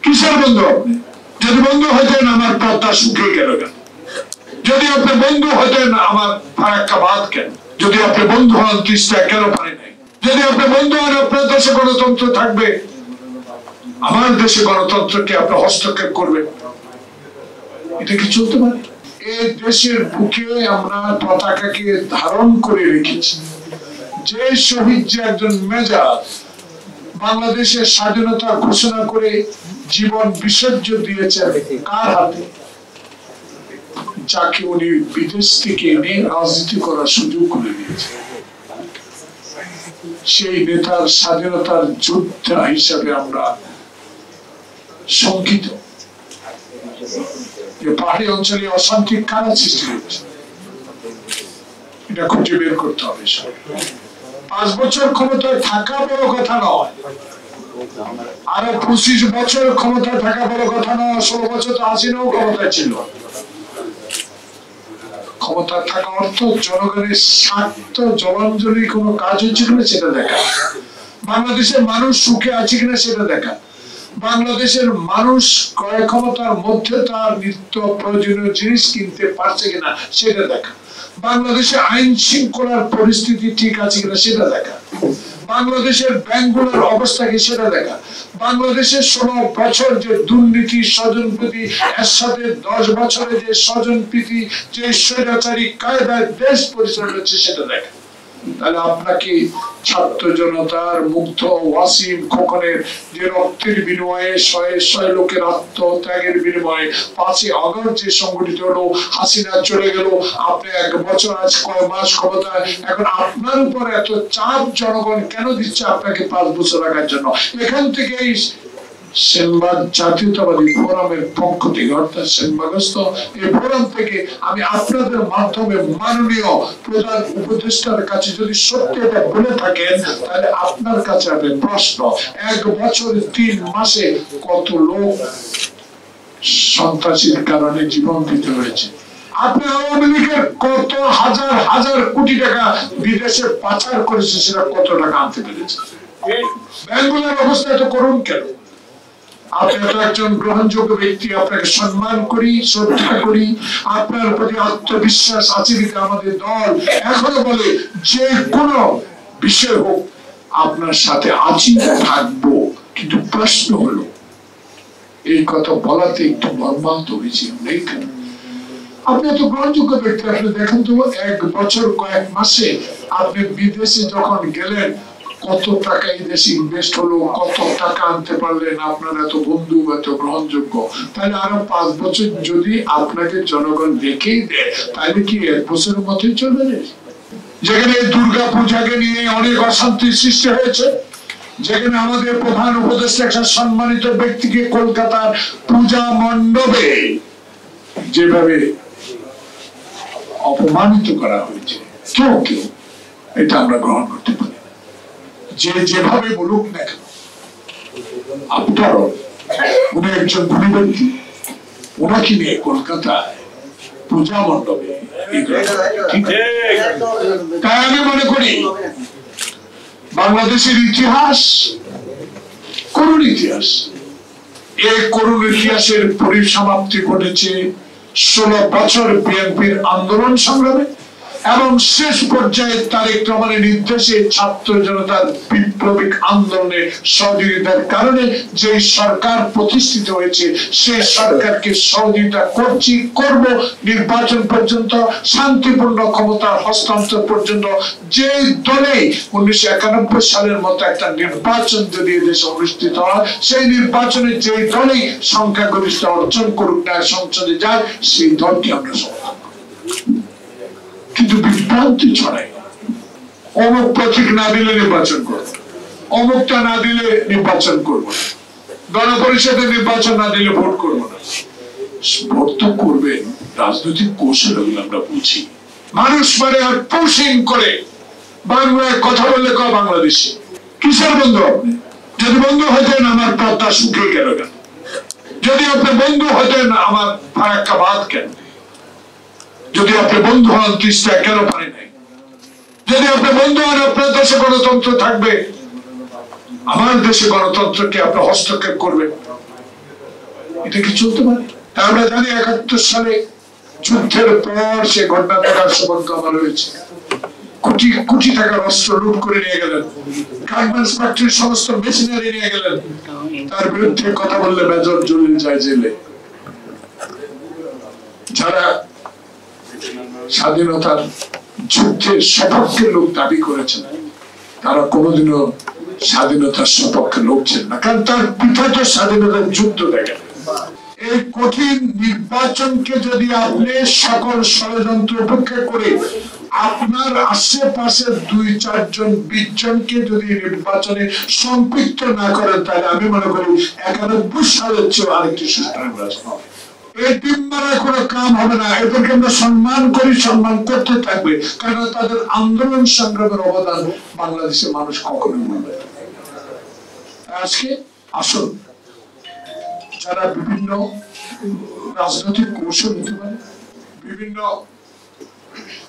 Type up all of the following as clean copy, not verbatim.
কিসের বন্ধু আপনি? যদি বন্ধু হতেন আমার পদ্মা শুকিয়ে গেল কেন? যদি আপনি বন্ধু হতেন আমার ফারাক্কা বাদ কেন? যদি আপনি বন্ধু হন তিস্তা কেন পারে নাই? যদি আপনি বন্ধু হন আপনার দেশে গণতন্ত্র থাকবে, আমার দেশে গণতন্ত্রকে আপনি হস্তক্ষেপ করবেন? এটা কি চলতে পারে? এই দেশের বুকে আমরা পতাকাকে ধারণ করে রেখেছি। যে শহীদ, যে একজন মেজর বাংলাদেশের স্বাধীনতা ঘোষণা করে জীবন বিসর্জন দিয়েছেন, কার হাতে? যাকে উনি বিদেশ থেকে এনে রাজনীতি করার সুযোগ করে দিয়েছেন। সেই নেতার স্বাধীনতার যোদ্ধা হিসাবে আমরা শঙ্কিত যে পাহাড়ি অঞ্চলে অশান্তি কারা সৃষ্টি হচ্ছে, এটা খুঁজে বের করতে হবে। 5 বছর ক্ষমতায় থাকা বড় কথা নয়, আরো 25 বছর ক্ষমতায় থাকা বড় কথা নয়। 16 বছর তো হাসিনাও ক্ষমতায় ছিল। ক্ষমতা থাকা অর্থ জনগণের স্বার্থ জলাঞ্জলি কোনো কাজ হচ্ছে কিনা সেটা দেখা, বাংলাদেশের মানুষ সুখে আছে কিনা সেটা দেখা, বাংলাদেশের মানুষ ক্রয় ক্ষমতার মধ্যে তার নিত্য প্রয়োজনীয় জিনিস কিনতে পারছে কিনা সেটা দেখা, বাংলাদেশে আইন শৃঙ্খলার পরিস্থিতি ঠিক আছে কিনা সেটা দেখা, বাংলাদেশের ব্যাংকগুলোর অবস্থা কি সেটা দেখা, বাংলাদেশের 16 বছর যে দুর্নীতি, স্বজনপ্রীতি, এর সাথে 10 বছরে যে স্বজনপ্রীতি, যে স্বৈরাচারী কায়দায় দেশ পরিচালনা হচ্ছে সেটা দেখা। তাহলে আপনাকে ছাত্র জনতার মুগ্ধ ওয়াসিম খোকনের যে রক্তের বিনিময়ে শয়ে লোকের আত্মত্যাগের বিনিময়ে 5ই আগস্ট যে সংগঠিত হলো, হাসিনা চলে গেল, আপনি 1 বছর আজ কয় মাস ক্ষমতায়, এখন আপনার উপর এত চাপ জনগণ কেন দিচ্ছে আপনাকে 5 বছর রাখার জন্য? এখান থেকেই সেনবাগ জাতীয়তাবাদী ফোরামের পক্ষ থেকে, অর্থাৎ সেনবাগস্থ এই ফোরাম থেকে আমি আপনাদের মাধ্যমে মাননীয় প্রধান উপদেষ্টার কাছে যদি সত্যি এটা বলে থাকেন, তাহলে আপনার কাছে হবে প্রশ্ন, 1 বছর 3 মাসে কত লোক সন্ত্রাসীর কারণে জীবন দিতে হয়েছে? আপনি আওয়ামী লীগের কত হাজার হাজার কোটি টাকা বিদেশে পাচার করেছে, সেটা কত টাকা আনতে পেরেছে? ব্যাংকগুলোর অবস্থা এত করুন কেন? আপনি তো একজন গ্রহণযোগ্য ব্যক্তি, আপনাকে সম্মান করি, শ্রদ্ধা করি, আপনার প্রতি আত্মবিশ্বাস আছে। আমাদের দল এখনো বলে যে কোনো বিষয় হোক আপনার সাথে আছি, থাকবো। কিন্তু প্রশ্ন হলো, এই কথা বলাতে একটু মর্মাহত হয়েছি। আপনি তো গ্রহণযোগ্য ব্যক্তি, আপনি দেখেন তো 1 বছর কয়েক মাসে আপনি বিদেশে যখন গেলেন কত টাকা এই দেশে ইনভেস্ট হলো, কত টাকা আনতে পারলেন, আপনার এত বন্ধু, এত গ্রহণযোগ্য। তাহলে আরো 5 বছর যদি আপনাকে জনগণ রেখেই দেয়, তাহলে কি 1 বছরের মতোই চলবে? যেখানে দুর্গা পূজাকে নিয়ে অনেক অশান্তির সৃষ্টি হয়েছে, যেখানে আমাদের প্রধান উপদেষ্টা একটা সম্মানিত ব্যক্তিকে কলকাতার পূজা মণ্ডপে যেভাবে অপমানিত করা হয়েছে, কেউ এটা আমরা গ্রহণ করতে পারি। যে যেভাবে বলুক না কেন, আপনারও উনি একজন গুণী ব্যক্তি, ওনাকে নিয়ে কলকাতায় পূজা মণ্ডপে, তাই আমি মনে করি বাংলাদেশের ইতিহাস করুণ ইতিহাস। এই করুণ ইতিহাসের পরিসমাপ্তি ঘটেছে 16 বছর বিএনপির আন্দোলন সংগ্রামে এবং শেষ পর্যায়ে তারেক রহমানের নির্দেশে ছাত্র জনতার বিপ্লবিক আন্দোলনে সহযোগিতার কারণে যে সরকার প্রতিষ্ঠিত হয়েছে, সেই সরকারকে সহযোগিতা করব নির্বাচন পর্যন্ত, শান্তিপূর্ণ ক্ষমতার হস্তান্তর পর্যন্ত। যে দলে 1991 সালের মতো একটা নির্বাচন যদি দেশে অনুষ্ঠিত হয়, সেই নির্বাচনে যে দলেই সংখ্যাগরিষ্ঠতা অর্জন করুক না, সংসদে যায়, সেই দলকে আমরা সমর্থন করি। কিন্তু বিভ্রান্তি ছড়াই, অমুক প্রতীক না দিলে নির্বাচন করবো, অমুকটা না দিলে নির্বাচন করবো না, গণপরিষদের নির্বাচন না দিলে ভোট করবো না। ভোট তো করবেন, রাজনৈতিক কৌশল আমরা বুঝি। মানুষ মানে আর পুশিং করে বাংলায় কথা বললে বাংলাদেশে কিসের বন্ধু আপনি? যদি বন্ধু হতেন আমার পদ্মা শুকিয়ে গেল কেন? যদি আপনি বন্ধু হতেন আমার ফারাক্কা বাদ কেন? যদি আপনি বন্ধু হন তিস্তা কেন পারে নাই? যদি আপনি বন্ধু হন আপনার দেশে গণতন্ত্র থাকবে, আমার দেশে গণতন্ত্রকে আপনি হস্তক্ষেপ করবেন? এটা কি চলতে পারে? আমরা জানি ৭১ সালে যুদ্ধের পর সে ঘটনা দেখার সৌভাগ্য আমার হয়েছে। কোটি কোটি টাকার অস্ত্র লুট করে নিয়ে গেলেন, গার্মেন্টস ফ্যাক্টরির সমস্ত মেশিনারি নিয়ে গেলেন, তার বিরুদ্ধে কথা বললে মেজর জলিল যায় জেলে। যারা স্বাধীনতার যুদ্ধের সপক্ষে লোক দাবি করেছেন তারা কোনোদিনও স্বাধীনতার সপক্ষে লড়ছেন না, কারণ তার পিতা তো স্বাধীনতার যুদ্ধ দেখেন। এই কঠিন নির্বাচনকে যদি আপনি সকল ষড়যন্ত্র উপেক্ষা করে আপনার আশেপাশে ২-৪ জন ২০ জনকে যদি নির্বাচনে সম্পৃক্ত না করেন, তাহলে আমি মনে করি ৯১ সালের চেয়ে আরেকটি সুষ্ঠু নির্বাচন হবে। এই টিম মারা কোনো কাম হবে না। এদেরকে আমরা সম্মান করি, সম্মান করতে থাকবে, কারণ তাদের আন্দোলন সংগ্রামের অবদান বাংলাদেশের মানুষ কখনোই ভুলবে না। আজকে আসুন, যারা বিভিন্ন রাজনৈতিক কৌশল নিতে পারে, বিভিন্ন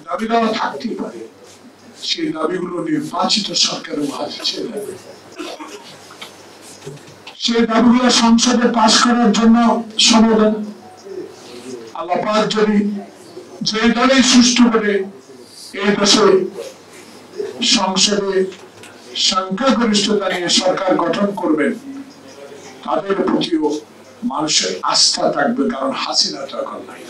দাবি দেওয়া থাকতেই পারে, সেই দাবিগুলো নির্বাচিত সরকারের হাতে ছেড়ে দেবে। সেই দাবিগুলো সংসদে পাশ করার জন্য সমাধান আল্লাহ পাক যদি যে দলেই সুষ্ঠু করে এই দেশে সংসদে সংখ্যাগরিষ্ঠতা নিয়ে সরকার গঠন করবেন, তাদের প্রতিও মানুষের আস্থা থাকবে, কারণ হাসিনা তো এখন নাই।